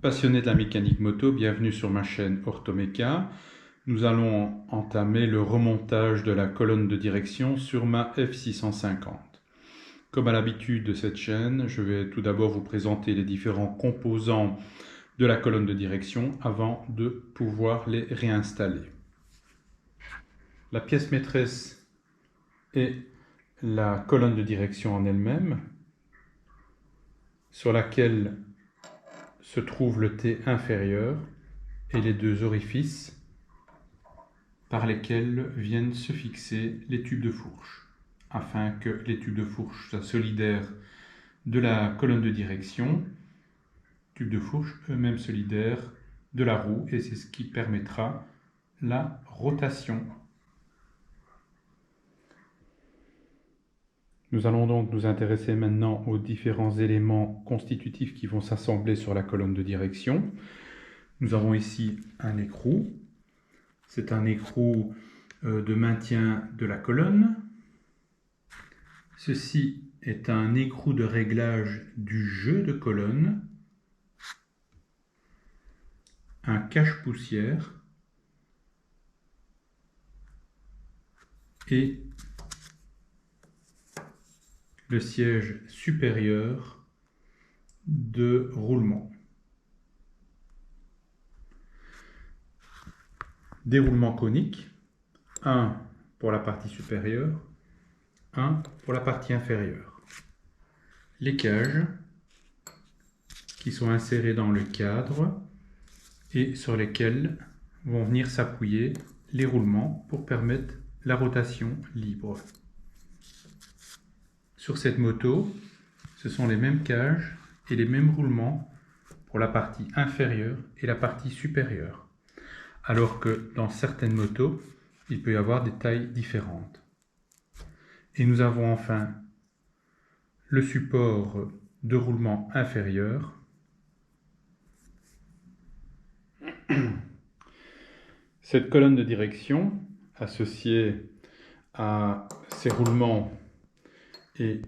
Passionnés de la mécanique moto, bienvenue sur ma chaîne Orthoméca. Nous allons entamer le remontage de la colonne de direction sur ma F650. Comme à l'habitude de cette chaîne, je vais tout d'abord vous présenter les différents composants de la colonne de direction avant de pouvoir les réinstaller. La pièce maîtresse est la colonne de direction en elle-même, sur laquelle se trouve le T inférieur et les deux orifices par lesquels viennent se fixer les tubes de fourche, afin que les tubes de fourche soient solidaires de la colonne de direction, tubes de fourche eux-mêmes solidaires de la roue, et c'est ce qui permettra la rotation. Nous allons donc nous intéresser maintenant aux différents éléments constitutifs qui vont s'assembler sur la colonne de direction. Nous avons ici un écrou. C'est un écrou de maintien de la colonne. Ceci est un écrou de réglage du jeu de colonne. Un cache-poussière et le siège supérieur de roulement. Déroulement conique, un pour la partie supérieure, un pour la partie inférieure. Les cages qui sont insérées dans le cadre et sur lesquels vont venir s'appuyer les roulements pour permettre la rotation libre. Sur cette moto, ce sont les mêmes cages et les mêmes roulements pour la partie inférieure et la partie supérieure, alors que dans certaines motos, il peut y avoir des tailles différentes. Et nous avons enfin le support de roulement inférieur. Cette colonne de direction, associée à ces roulements et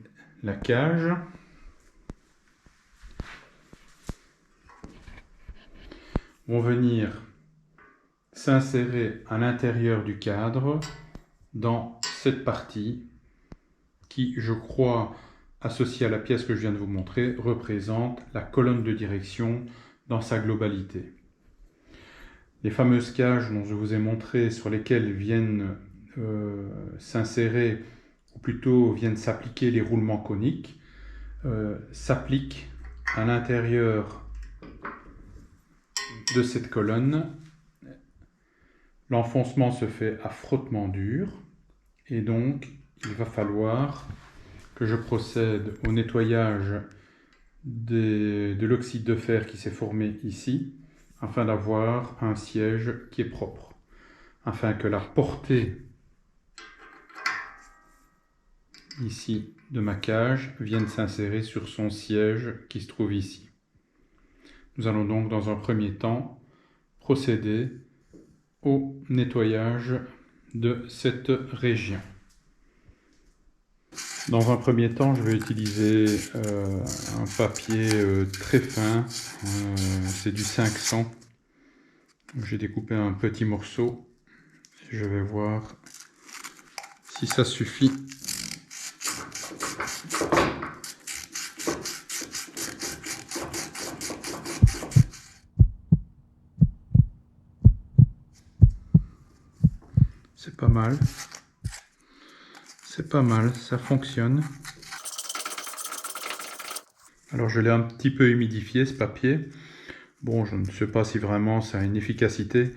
la cage, vont venir s'insérer à l'intérieur du cadre dans cette partie qui, je crois, associée à la pièce que je viens de vous montrer, représente la colonne de direction dans sa globalité. Les fameuses cages dont je vous ai montré, sur lesquelles viennent s'insérer, ou plutôt viennent s'appliquer les roulements coniques, s'appliquent à l'intérieur de cette colonne. L'enfoncement se fait à frottement dur, et donc il va falloir que je procède au nettoyage de l'oxyde de fer qui s'est formé ici, afin d'avoir un siège qui est propre, afin que la portée ici de ma cage vienne s'insérer sur son siège qui se trouve ici. Nous allons donc dans un premier temps procéder au nettoyage de cette région. Dans un premier temps, je vais utiliser un papier très fin, c'est du 500. J'ai découpé un petit morceau. Je vais voir si ça suffit. C'est pas mal. C'est pas mal, ça fonctionne. Alors je l'ai un petit peu humidifié ce papier. Bon, je ne sais pas si vraiment ça a une efficacité.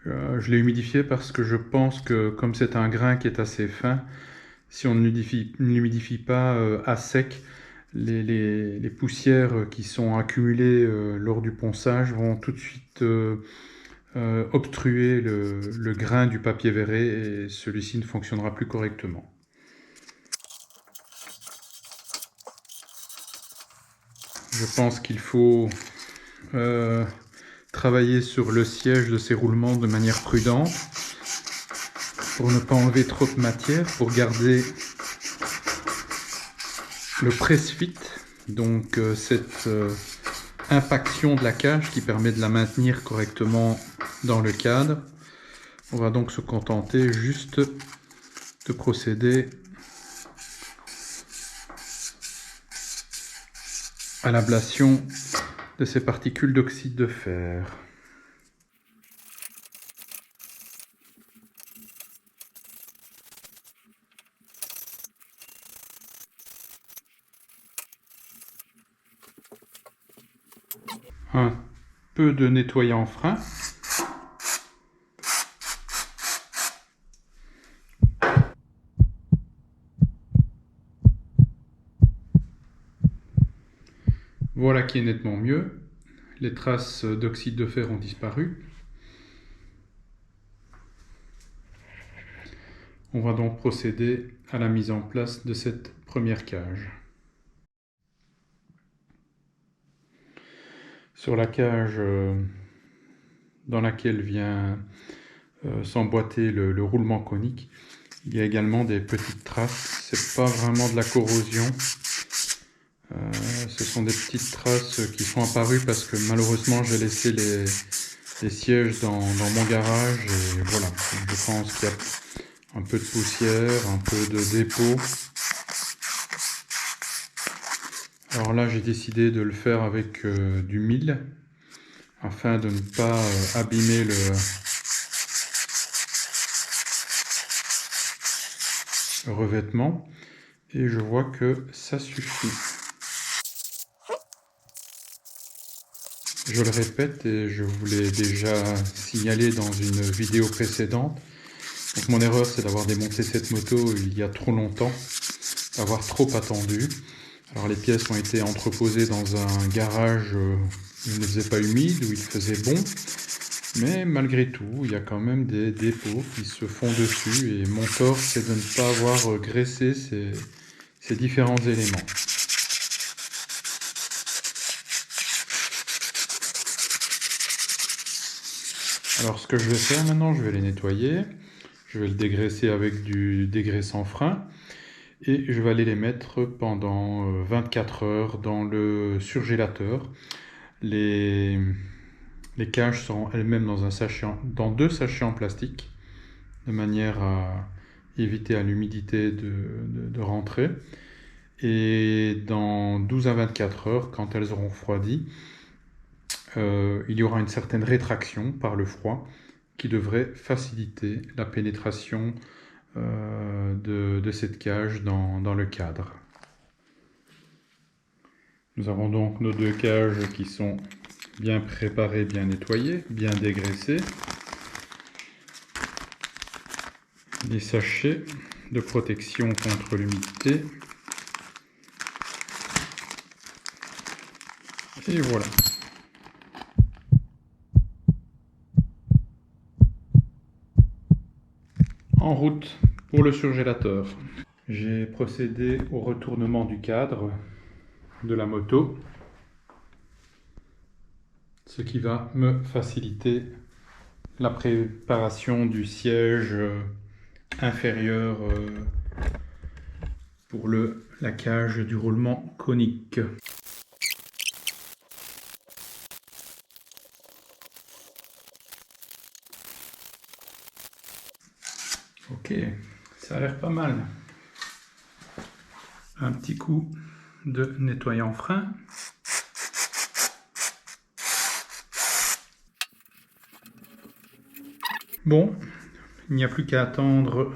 Je l'ai humidifié parce que je pense que comme c'est un grain qui est assez fin, si on ne l'humidifie pas à sec, les poussières qui sont accumulées lors du ponçage vont tout de suite obstruer le grain du papier verré et celui-ci ne fonctionnera plus correctement. Je pense qu'il faut travailler sur le siège de ces roulements de manière prudente pour ne pas enlever trop de matière, pour garder le press fit, donc cette impaction de la cage qui permet de la maintenir correctement dans le cadre. On va donc se contenter juste de procéder à l'ablation de ces particules d'oxyde de fer. Un peu de nettoyant frein. Voilà qui est nettement mieux. Les traces d'oxyde de fer ont disparu. On va donc procéder à la mise en place de cette première cage. Sur la cage dans laquelle vient s'emboîter le roulement conique, il y a également des petites traces. C'est pas vraiment de la corrosion. Ce sont des petites traces qui sont apparues parce que malheureusement j'ai laissé les sièges dans mon garage et voilà, je pense qu'il y a un peu de poussière, un peu de dépôt. Alors là j'ai décidé de le faire avec du mil afin de ne pas abîmer le revêtement et je vois que ça suffit. Je le répète et je vous l'ai déjà signalé dans une vidéo précédente. Donc mon erreur c'est d'avoir démonté cette moto il y a trop longtemps, d'avoir trop attendu. Alors les pièces ont été entreposées dans un garage où il ne faisait pas humide, où il faisait bon. Mais malgré tout, il y a quand même des dépôts qui se font dessus et mon tort c'est de ne pas avoir graissé ces différents éléments. Alors ce que je vais faire maintenant, je vais les nettoyer, je vais le dégraisser avec du dégraissant frein et je vais aller les mettre pendant 24 heures dans le surgélateur. Les cages seront elles-mêmes dans deux sachets en plastique de manière à éviter à l'humidité de rentrer. Et dans 12 à 24 heures, quand elles auront refroidi, il y aura une certaine rétraction par le froid qui devrait faciliter la pénétration de cette cage dans le cadre. Nous avons donc nos deux cages qui sont bien préparées, bien nettoyées, bien dégraissées. Les sachets de protection contre l'humidité. Et voilà. En route pour le surgélateur. J'ai procédé au retournement du cadre de la moto, ce qui va me faciliter la préparation du siège inférieur pour la cage du roulement conique. Ok, ça a l'air pas mal. Un petit coup de nettoyant frein. Bon, il n'y a plus qu'à attendre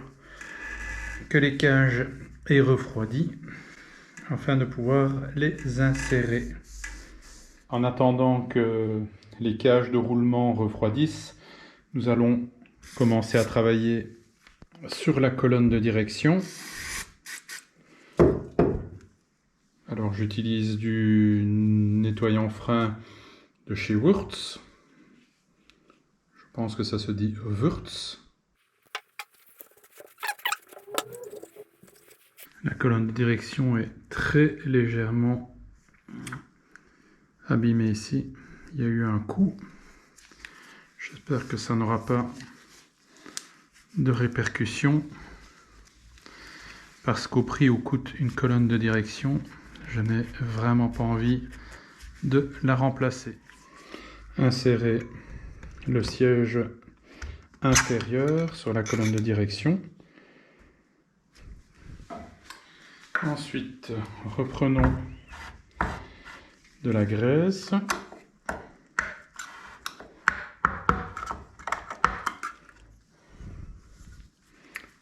que les cages aient refroidi afin de pouvoir les insérer. En attendant que les cages de roulement refroidissent, nous allons commencer à travailler sur la colonne de direction. Alors j'utilise du nettoyant frein de chez Wurtz. Je pense que ça se dit Wurtz. La colonne de direction est très légèrement abîmée ici. Il y a eu un coup. J'espère que ça n'aura pas de répercussions. Parce qu'au prix où coûte une colonne de direction, je n'ai vraiment pas envie de la remplacer. Insérer le siège inférieur sur la colonne de direction. Ensuite, reprenons de la graisse.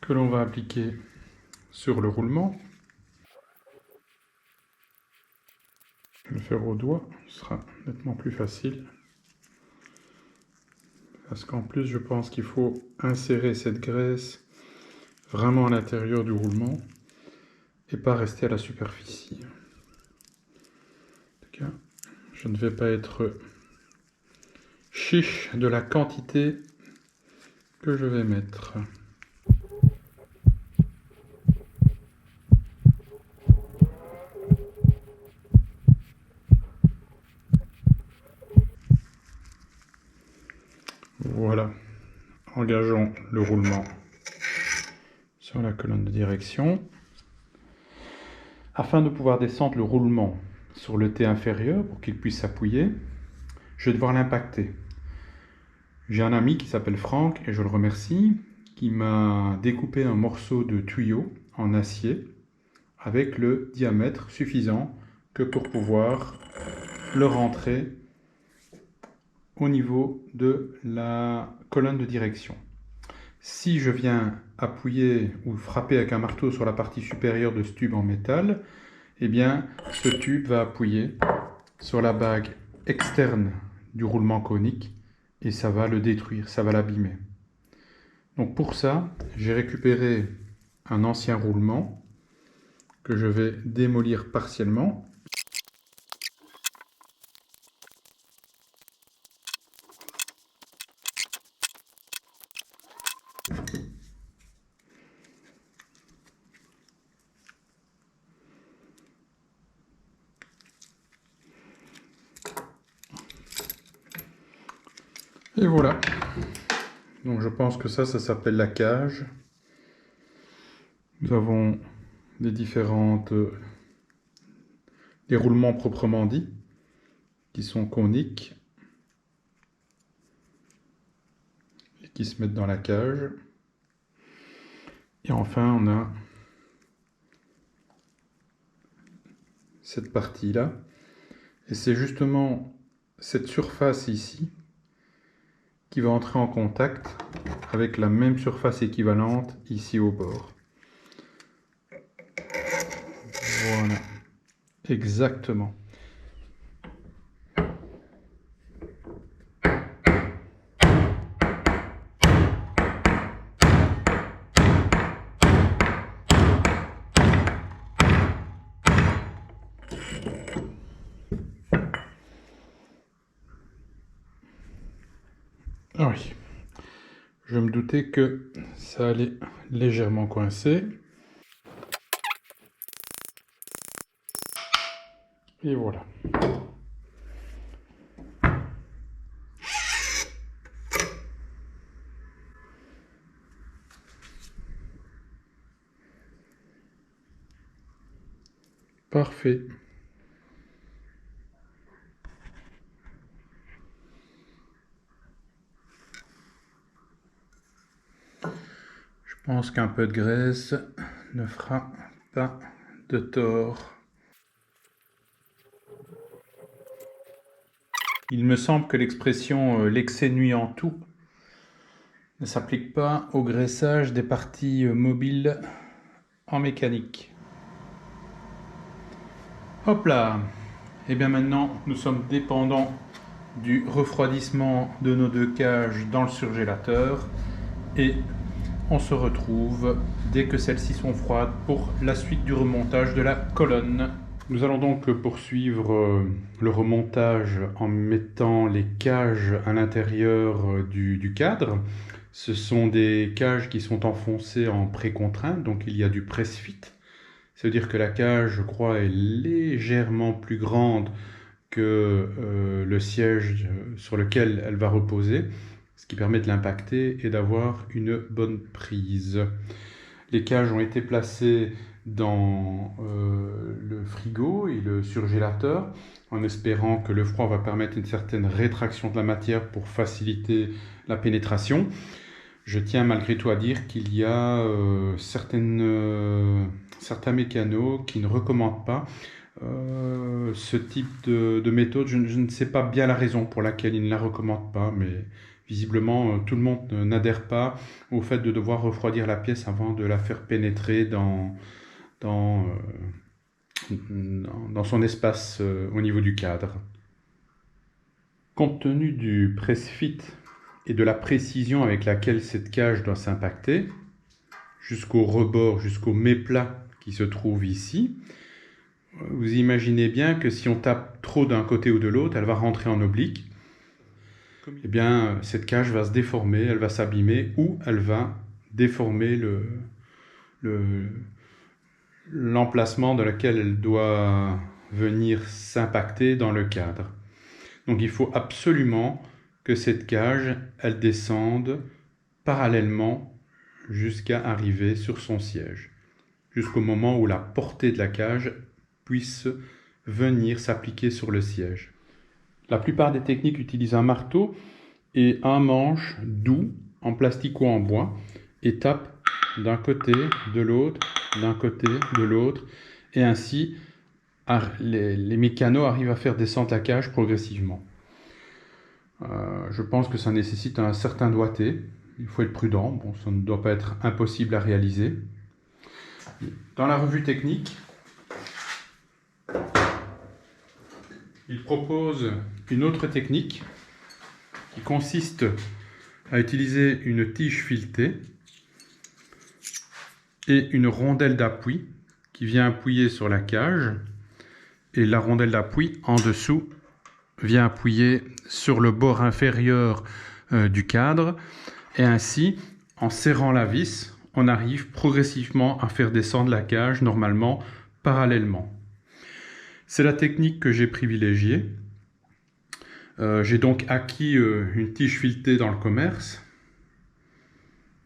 Que l'on va appliquer sur le roulement. Je vais le faire au doigt, ce sera nettement plus facile. Parce qu'en plus, je pense qu'il faut insérer cette graisse vraiment à l'intérieur du roulement et pas rester à la superficie. En tout cas, je ne vais pas être chiche de la quantité que je vais mettre. Voilà, engageons le roulement sur la colonne de direction. Afin de pouvoir descendre le roulement sur le T inférieur pour qu'il puisse s'appuyer, je vais devoir l'impacter. J'ai un ami qui s'appelle Franck, et je le remercie, qui m'a découpé un morceau de tuyau en acier avec le diamètre suffisant que pour pouvoir le rentrer au niveau de la colonne de direction. Si je viens appuyer ou frapper avec un marteau sur la partie supérieure de ce tube en métal, eh bien ce tube va appuyer sur la bague externe du roulement conique et ça va le détruire, ça va l'abîmer. Donc pour ça, j'ai récupéré un ancien roulement que je vais démolir partiellement. Et voilà. Donc je pense que ça s'appelle la cage. Nous avons des roulements proprement dits, qui sont coniques et qui se mettent dans la cage. Et enfin, on a cette partie-là. Et c'est justement cette surface ici qui va entrer en contact avec la même surface équivalente ici au bord. Voilà, exactement. Ah oui, je me doutais que ça allait légèrement coincer. Et voilà. Parfait. Je pense qu'un peu de graisse ne fera pas de tort. Il me semble que l'expression l'excès nuit en tout ne s'applique pas au graissage des parties mobiles en mécanique. Hop là! Et bien maintenant, nous sommes dépendants du refroidissement de nos deux cages dans le surgélateur et on se retrouve dès que celles-ci sont froides pour la suite du remontage de la colonne. Nous allons donc poursuivre le remontage en mettant les cages à l'intérieur du cadre. Ce sont des cages qui sont enfoncées en précontrainte, donc il y a du press-fit. Ça veut dire que la cage, je crois, est légèrement plus grande que le siège sur lequel elle va reposer, ce qui permet de l'impacter et d'avoir une bonne prise. Les cages ont été placées dans le frigo et le surgélateur, en espérant que le froid va permettre une certaine rétraction de la matière pour faciliter la pénétration. Je tiens malgré tout à dire qu'il y a certains mécanos qui ne recommandent pas ce type de méthode. Je ne sais pas bien la raison pour laquelle ils ne la recommandent pas, mais visiblement tout le monde n'adhère pas au fait de devoir refroidir la pièce avant de la faire pénétrer dans son espace au niveau du cadre. Compte tenu du press-fit et de la précision avec laquelle cette cage doit s'impacter, jusqu'au rebord, jusqu'au méplat qui se trouve ici, vous imaginez bien que si on tape trop d'un côté ou de l'autre, elle va rentrer en oblique. Eh bien, cette cage va se déformer, elle va s'abîmer ou elle va déformer l'emplacement dans lequel elle doit venir s'impacter dans le cadre. Donc il faut absolument que cette cage, elle descende parallèlement jusqu'à arriver sur son siège, jusqu'au moment où la portée de la cage puisse venir s'appliquer sur le siège. La plupart des techniques utilisent un marteau et un manche doux en plastique ou en bois et tapent d'un côté, de l'autre, d'un côté, de l'autre, et ainsi les mécanos arrivent à faire descendre la cage progressivement. Je pense que ça nécessite un certain doigté, il faut être prudent, bon, ça ne doit pas être impossible à réaliser. Dans la revue technique, il propose une autre technique qui consiste à utiliser une tige filetée et une rondelle d'appui qui vient appuyer sur la cage, et la rondelle d'appui en dessous vient appuyer sur le bord inférieur du cadre, et ainsi, en serrant la vis, on arrive progressivement à faire descendre la cage normalement parallèlement. C'est la technique que j'ai privilégiée. J'ai donc acquis une tige filetée dans le commerce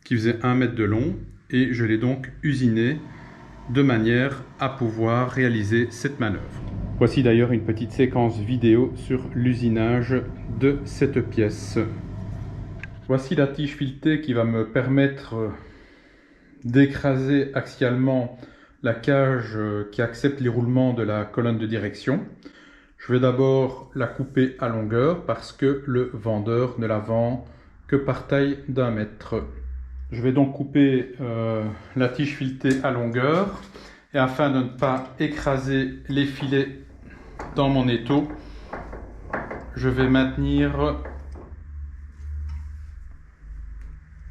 qui faisait 1 mètre de long, et je l'ai donc usinée de manière à pouvoir réaliser cette manœuvre. Voici d'ailleurs une petite séquence vidéo sur l'usinage de cette pièce. Voici la tige filetée qui va me permettre d'écraser axialement la cage qui accepte les roulements de la colonne de direction. Je vais d'abord la couper à longueur parce que le vendeur ne la vend que par taille d'1 mètre. Je vais donc couper la tige filetée à longueur, et afin de ne pas écraser les filets dans mon étau, je vais maintenir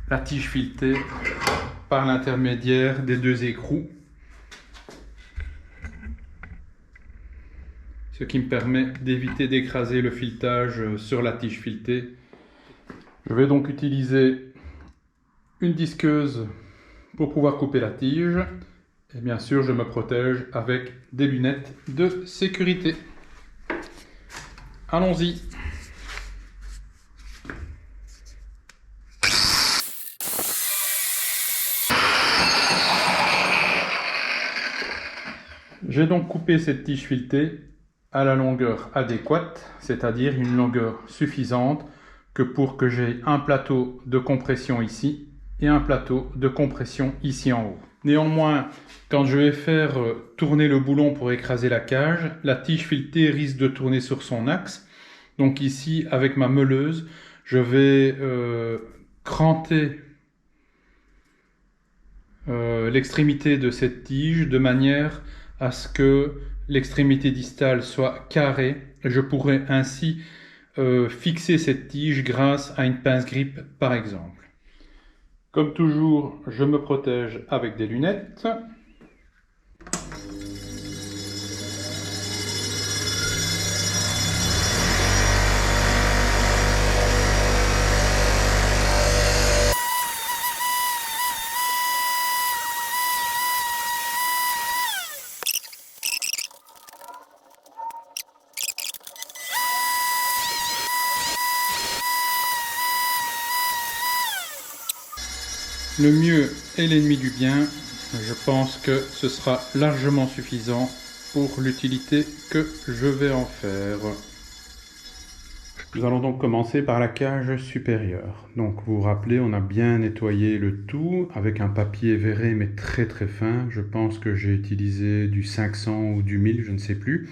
la tige filetée par l'intermédiaire des 2 écrous, ce qui me permet d'éviter d'écraser le filetage sur la tige filetée. Je vais donc utiliser une disqueuse pour pouvoir couper la tige, et bien sûr je me protège avec des lunettes de sécurité. Allons-y. J'ai donc coupé cette tige filetée à la longueur adéquate, c'est-à-dire une longueur suffisante pour que j'ai un plateau de compression ici et un plateau de compression ici en haut. Néanmoins, quand je vais faire tourner le boulon pour écraser la cage, la tige filetée risque de tourner sur son axe. Donc ici, avec ma meuleuse, je vais cranter l'extrémité de cette tige de manière à ce que l'extrémité distale soit carrée. Je pourrai ainsi fixer cette tige grâce à une pince grippe par exemple. Comme toujours, je me protège avec des lunettes. Le mieux est l'ennemi du bien. Je pense que ce sera largement suffisant pour l'utilité que je vais en faire. Nous allons donc commencer par la cage supérieure. Donc vous vous rappelez, on a bien nettoyé le tout avec un papier verré mais très très fin. Je pense que j'ai utilisé du 500 ou du 1000, je ne sais plus.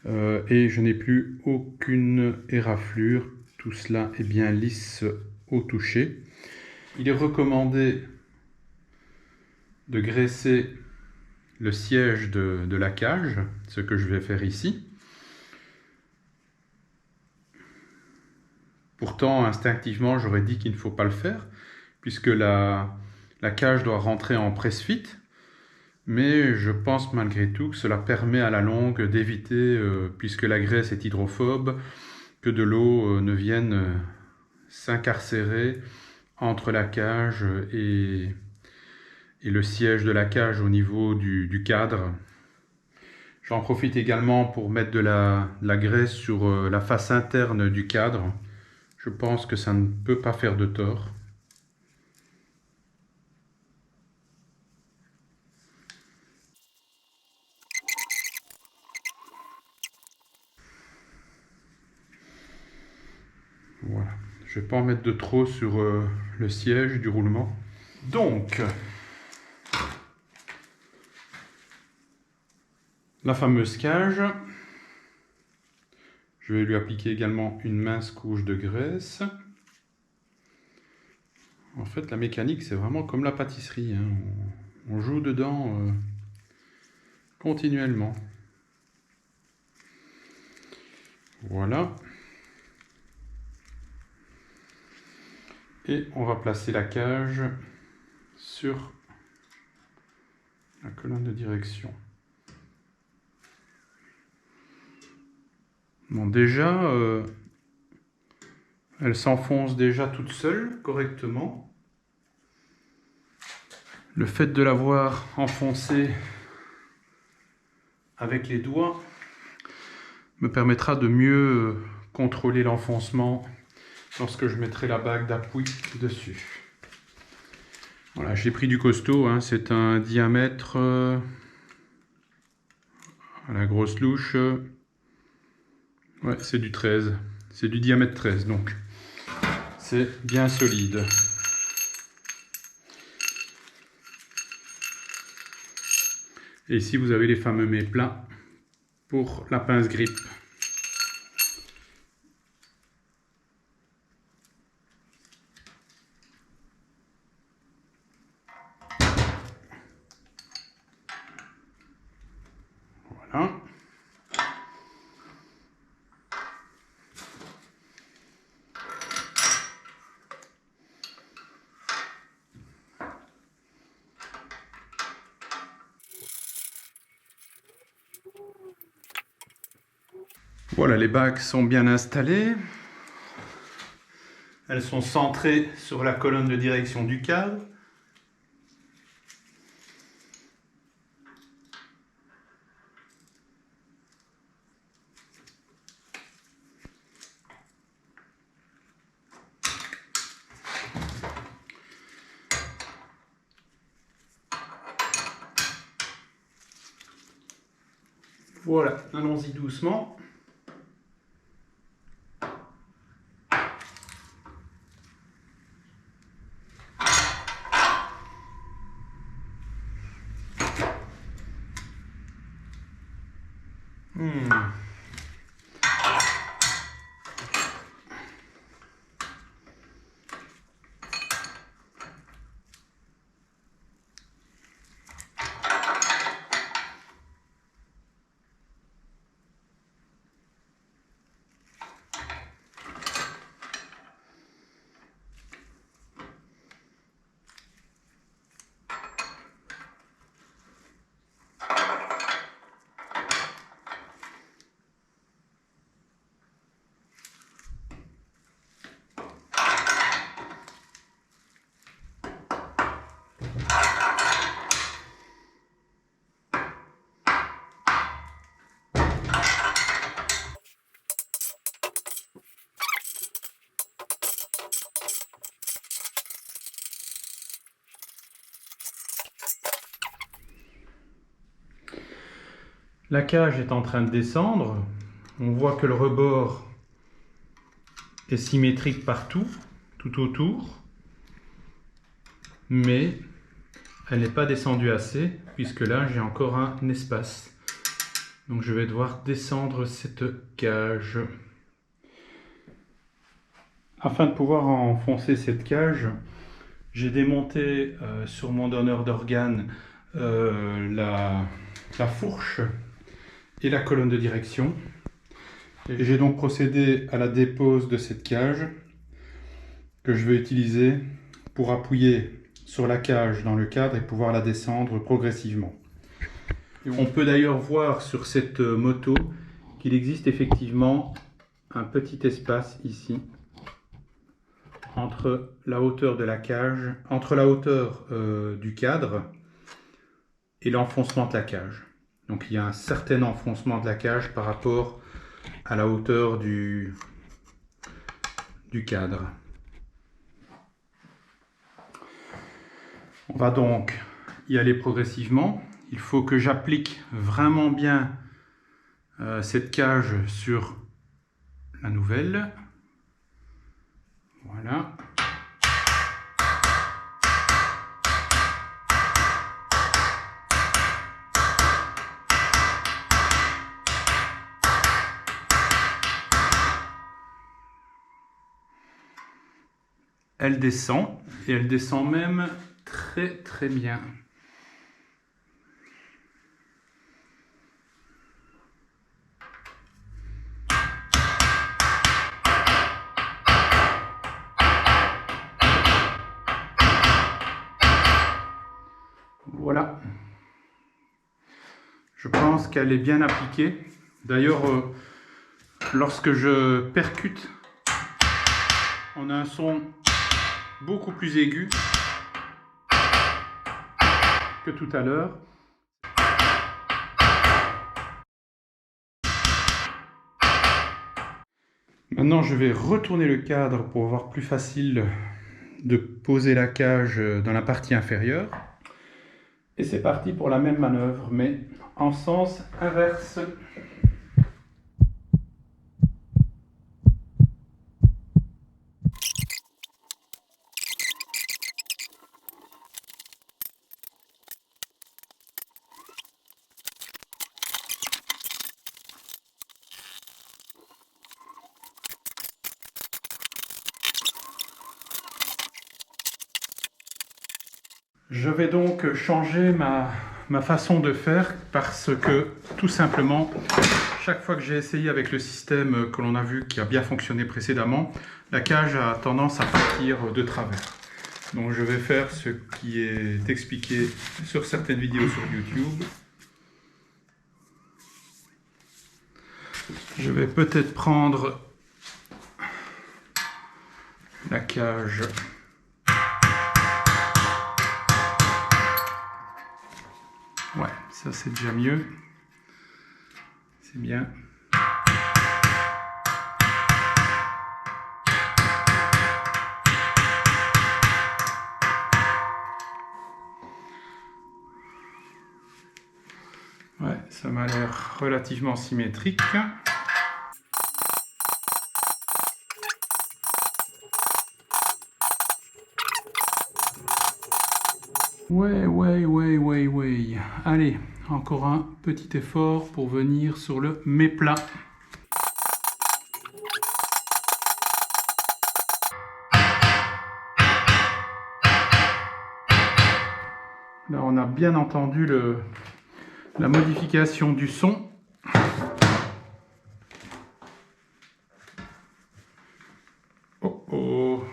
Et je n'ai plus aucune éraflure. Tout cela est bien lisse au toucher. Il est recommandé de graisser le siège de la cage, ce que je vais faire ici. Pourtant, instinctivement, j'aurais dit qu'il ne faut pas le faire, puisque la cage doit rentrer en presse-fit. Mais je pense malgré tout que cela permet à la longue d'éviter, puisque la graisse est hydrophobe, que de l'eau ne vienne s'incarcérer entre la cage et le siège de la cage au niveau du cadre. J'en profite également pour mettre de la graisse sur la face interne du cadre. Je pense que ça ne peut pas faire de tort. Voilà. Je ne vais pas en mettre de trop sur le siège du roulement. Donc, la fameuse cage. Je vais lui appliquer également une mince couche de graisse. En fait, la mécanique, c'est vraiment comme la pâtisserie, hein. On joue dedans continuellement. Voilà. Et on va placer la cage sur la colonne de direction. Bon, déjà, elle s'enfonce déjà toute seule correctement. Le fait de l'avoir enfoncée avec les doigts me permettra de mieux contrôler l'enfoncement lorsque je mettrai la bague d'appui dessus. Voilà, j'ai pris du costaud, hein, c'est un diamètre à la grosse louche. Ouais, c'est du 13. C'est du diamètre 13, donc c'est bien solide. Et ici, vous avez les fameux mets plats pour la pince grippe. Voilà. Voilà, les bagues sont bien installées. Elles sont centrées sur la colonne de direction du cadre. Voilà, allons-y doucement. La cage est en train de descendre. On voit que le rebord est symétrique partout, tout autour. Mais elle n'est pas descendue assez, puisque là j'ai encore un espace. Donc je vais devoir descendre cette cage. Afin de pouvoir enfoncer cette cage, j'ai démonté sur mon donneur d'organes la fourche et la colonne de direction. Et j'ai donc procédé à la dépose de cette cage que je vais utiliser pour appuyer sur la cage dans le cadre et pouvoir la descendre progressivement. Et on peut d'ailleurs voir sur cette moto qu'il existe effectivement un petit espace ici entre la hauteur de la cage, entre la hauteur du cadre et l'enfoncement de la cage. Donc il y a un certain enfoncement de la cage par rapport à la hauteur du cadre. On va donc y aller progressivement. Il faut que j'applique vraiment bien cette cage sur la nouvelle. Voilà. Elle descend, et elle descend même très bien. Voilà. Je pense qu'elle est bien appliquée. D'ailleurs, lorsque je percute, on a un son beaucoup plus aigu que tout à l'heure. Maintenant, je vais retourner le cadre pour avoir plus facile de poser la cage dans la partie inférieure. Et c'est parti pour la même manœuvre, mais en sens inverse. Je vais donc changer ma façon de faire parce que, tout simplement, chaque fois que j'ai essayé avec le système que l'on a vu qui a bien fonctionné précédemment, la cage a tendance à partir de travers. Donc je vais faire ce qui est expliqué sur certaines vidéos sur YouTube. Je vais peut-être prendre la cage. Ouais, ça c'est déjà mieux. C'est bien. Ouais, ça m'a l'air relativement symétrique. Ouais. Allez, encore un petit effort pour venir sur le méplat. Là, on a bien entendu la modification du son. Oh oh.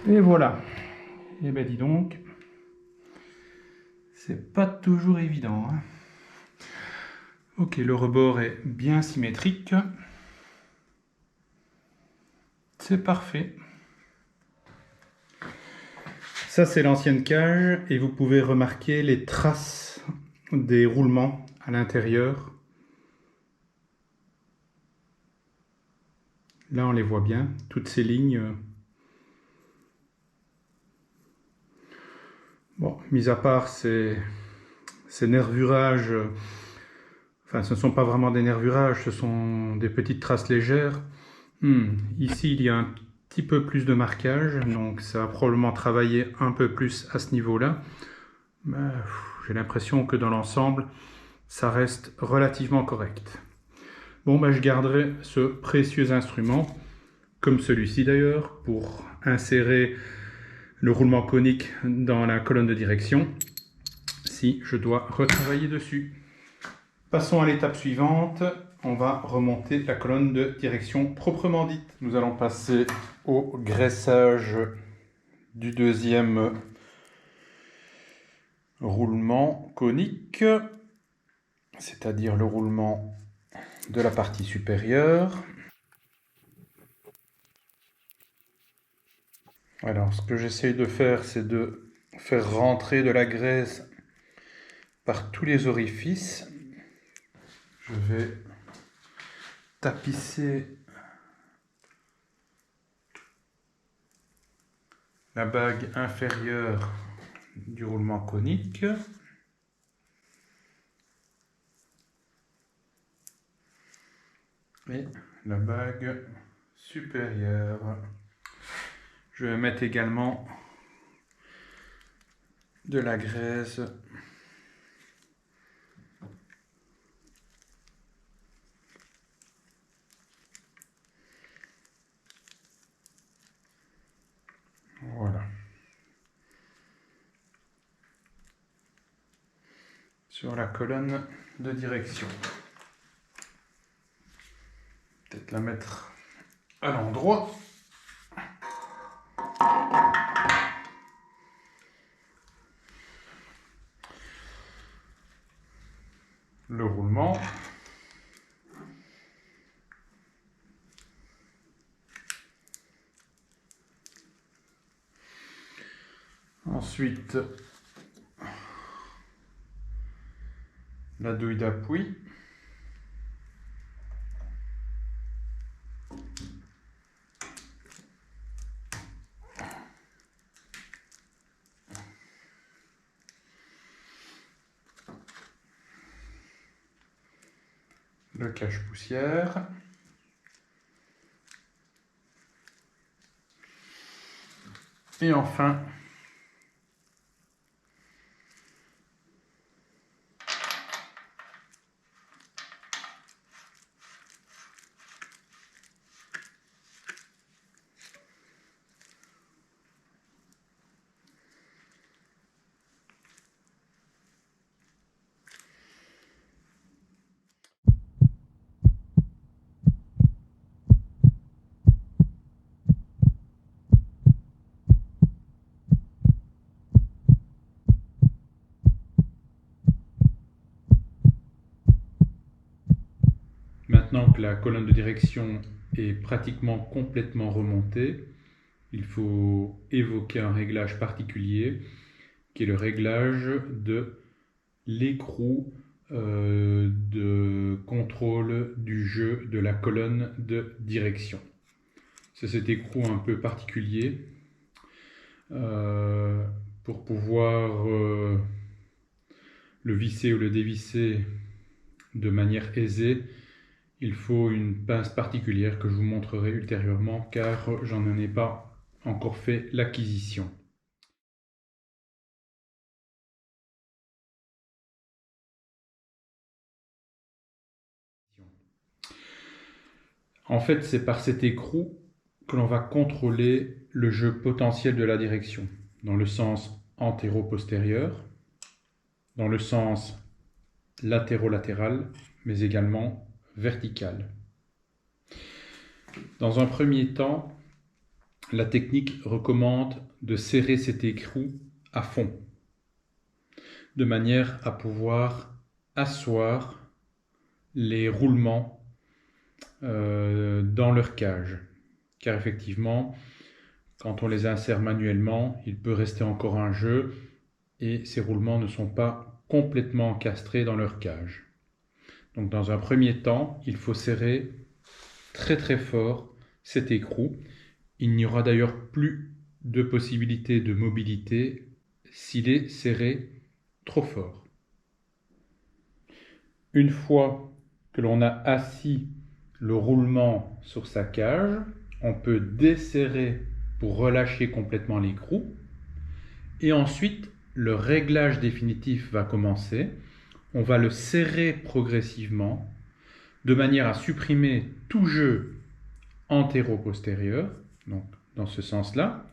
Et voilà. Et ben dis donc, c'est pas toujours évident, hein. Ok, le rebord est bien symétrique. C'est parfait. Ça, c'est l'ancienne cage et vous pouvez remarquer les traces des roulements à l'intérieur. Là, on les voit bien, toutes ces lignes. Bon, mis à part ces nervurages, enfin, ce ne sont pas vraiment des nervurages, ce sont des petites traces légères. Ici, il y a un petit peu plus de marquage, donc ça va probablement travailler un peu plus à ce niveau-là. J'ai l'impression que dans l'ensemble, ça reste relativement correct. Bon, je garderai ce précieux instrument, comme celui-ci d'ailleurs, pour insérer le roulement conique dans la colonne de direction, si je dois retravailler dessus. Passons à l'étape suivante, on va remonter la colonne de direction proprement dite. Nous allons passer au graissage du deuxième roulement conique, c'est-à-dire le roulement de la partie supérieure. Alors, ce que j'essaye de faire, c'est de faire rentrer de la graisse par tous les orifices. Je vais tapisser la bague inférieure du roulement conique. Et la bague supérieure. Je vais mettre également de la graisse voilà sur la colonne de direction. Peut-être la mettre à l'endroit. Le roulement. Ensuite, la douille d'appui. Le cache-poussière. Et enfin, maintenant que la colonne de direction est pratiquement complètement remontée, il faut évoquer un réglage particulier qui est le réglage de l'écrou de contrôle du jeu de la colonne de direction. C'est cet écrou un peu particulier pour pouvoir le visser ou le dévisser de manière aisée. Il faut une pince particulière que je vous montrerai ultérieurement car j'en ai pas encore fait l'acquisition. En fait, c'est par cet écrou que l'on va contrôler le jeu potentiel de la direction, dans le sens antéro-postérieur, dans le sens latéro-latéral, mais également vertical. Dans un premier temps, la technique recommande de serrer cet écrou à fond, de manière à pouvoir asseoir les roulements dans leur cage. Car effectivement, quand on les insère manuellement, il peut rester encore un jeu et ces roulements ne sont pas complètement encastrés dans leur cage. Donc dans un premier temps, il faut serrer très très fort cet écrou. Il n'y aura d'ailleurs plus de possibilité de mobilité s'il est serré trop fort. Une fois que l'on a assis le roulement sur sa cage, on peut desserrer pour relâcher complètement l'écrou. Et ensuite, le réglage définitif va commencer. On va le serrer progressivement de manière à supprimer tout jeu antéro-postérieur, donc dans ce sens-là,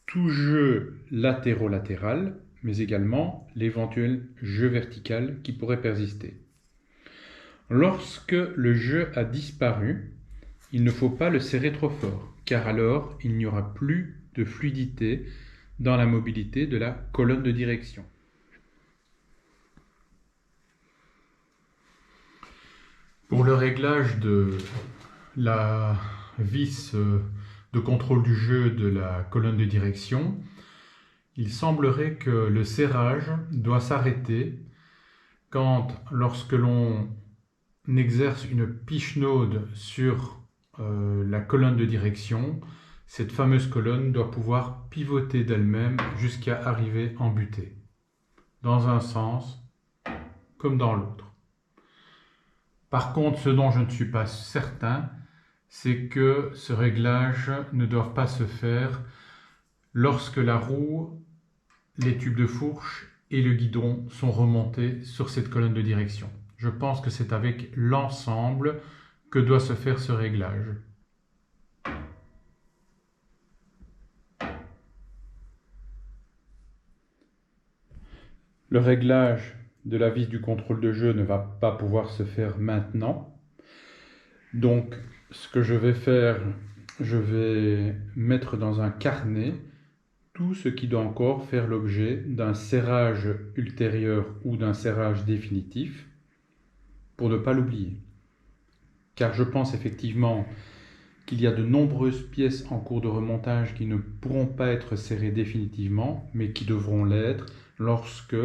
tout jeu latérolatéral, mais également l'éventuel jeu vertical qui pourrait persister. Lorsque le jeu a disparu, il ne faut pas le serrer trop fort, car alors il n'y aura plus de fluidité dans la mobilité de la colonne de direction. Pour le réglage de la vis de contrôle du jeu de la colonne de direction, il semblerait que le serrage doit s'arrêter lorsque l'on exerce une pichenaude sur la colonne de direction. Cette fameuse colonne doit pouvoir pivoter d'elle-même jusqu'à arriver en butée, dans un sens comme dans l'autre. Par contre, ce dont je ne suis pas certain, c'est que ce réglage ne doit pas se faire lorsque la roue, les tubes de fourche et le guidon sont remontés sur cette colonne de direction. Je pense que c'est avec l'ensemble que doit se faire ce réglage. Le réglage de la vis du contrôle de jeu ne va pas pouvoir se faire maintenant. Donc, ce que je vais faire, je vais mettre dans un carnet tout ce qui doit encore faire l'objet d'un serrage ultérieur ou d'un serrage définitif pour ne pas l'oublier. Car je pense effectivement qu'il y a de nombreuses pièces en cours de remontage qui ne pourront pas être serrées définitivement, mais qui devront l'être lorsque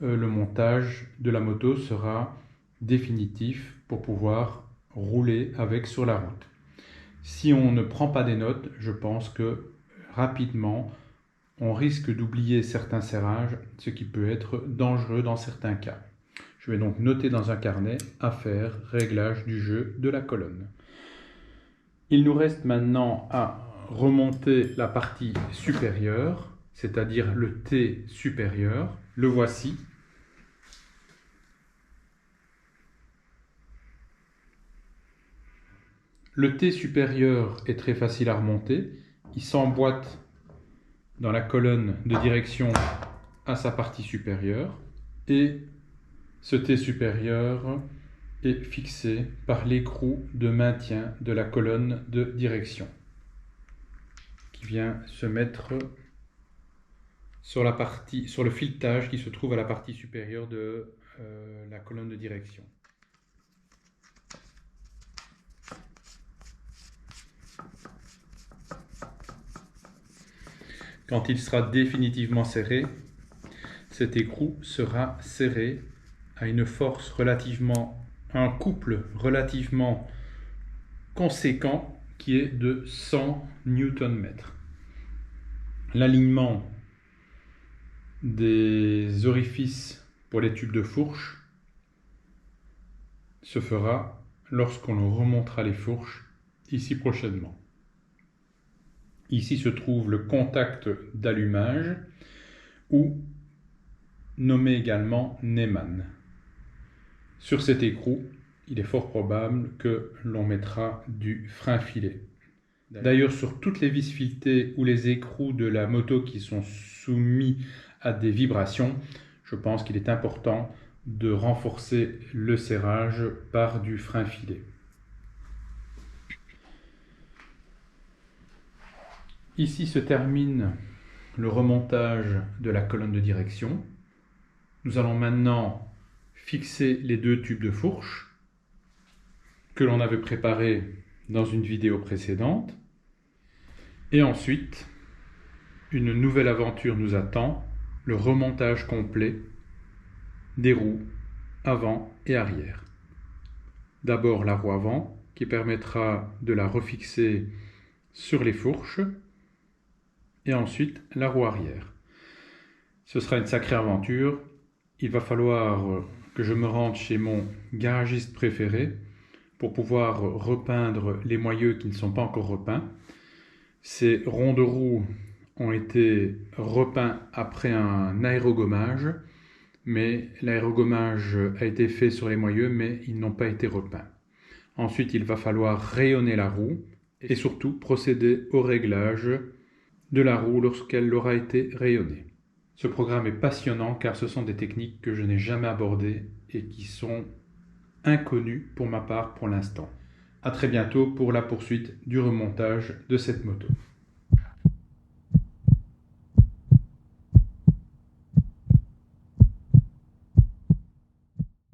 le montage de la moto sera définitif pour pouvoir rouler avec sur la route. Si on ne prend pas des notes, je pense que rapidement, on risque d'oublier certains serrages, ce qui peut être dangereux dans certains cas. Je vais donc noter dans un carnet affaire, réglage du jeu de la colonne. Il nous reste maintenant à remonter la partie supérieure, c'est-à-dire le T supérieur. Le voici. Le T supérieur est très facile à remonter. Il s'emboîte dans la colonne de direction à sa partie supérieure. Et ce T supérieur est fixé par l'écrou de maintien de la colonne de direction qui vient se mettre sur le filetage qui se trouve à la partie supérieure de la colonne de direction. Quand il sera définitivement serré, cet écrou sera serré à un couple relativement conséquent qui est de 100 Nm. L'alignement des orifices pour les tubes de fourche se fera lorsqu'on remontera les fourches ici prochainement. Ici se trouve le contact d'allumage ou nommé également Neyman. Sur cet écrou, il est fort probable que l'on mettra du frein filet. D'ailleurs, sur toutes les vis filetées ou les écrous de la moto qui sont soumis à des vibrations, je pense qu'il est important de renforcer le serrage par du frein filet. Ici se termine le remontage de la colonne de direction. Nous allons maintenant fixer les deux tubes de fourche que l'on avait préparés dans une vidéo précédente. Et ensuite, une nouvelle aventure nous attend, le remontage complet des roues avant et arrière. D'abord la roue avant qui permettra de la refixer sur les fourches et ensuite la roue arrière. Ce sera une sacrée aventure. Il va falloir que je me rende chez mon garagiste préféré pour pouvoir repeindre les moyeux qui ne sont pas encore repeints. Ces ronds de roue ont été repeints après un aérogommage, mais l'aérogommage a été fait sur les moyeux, mais ils n'ont pas été repeints. Ensuite, il va falloir rayonner la roue et surtout procéder au réglage de la roue lorsqu'elle aura été rayonnée. Ce programme est passionnant car ce sont des techniques que je n'ai jamais abordées et qui sont inconnues pour ma part pour l'instant. À très bientôt pour la poursuite du remontage de cette moto.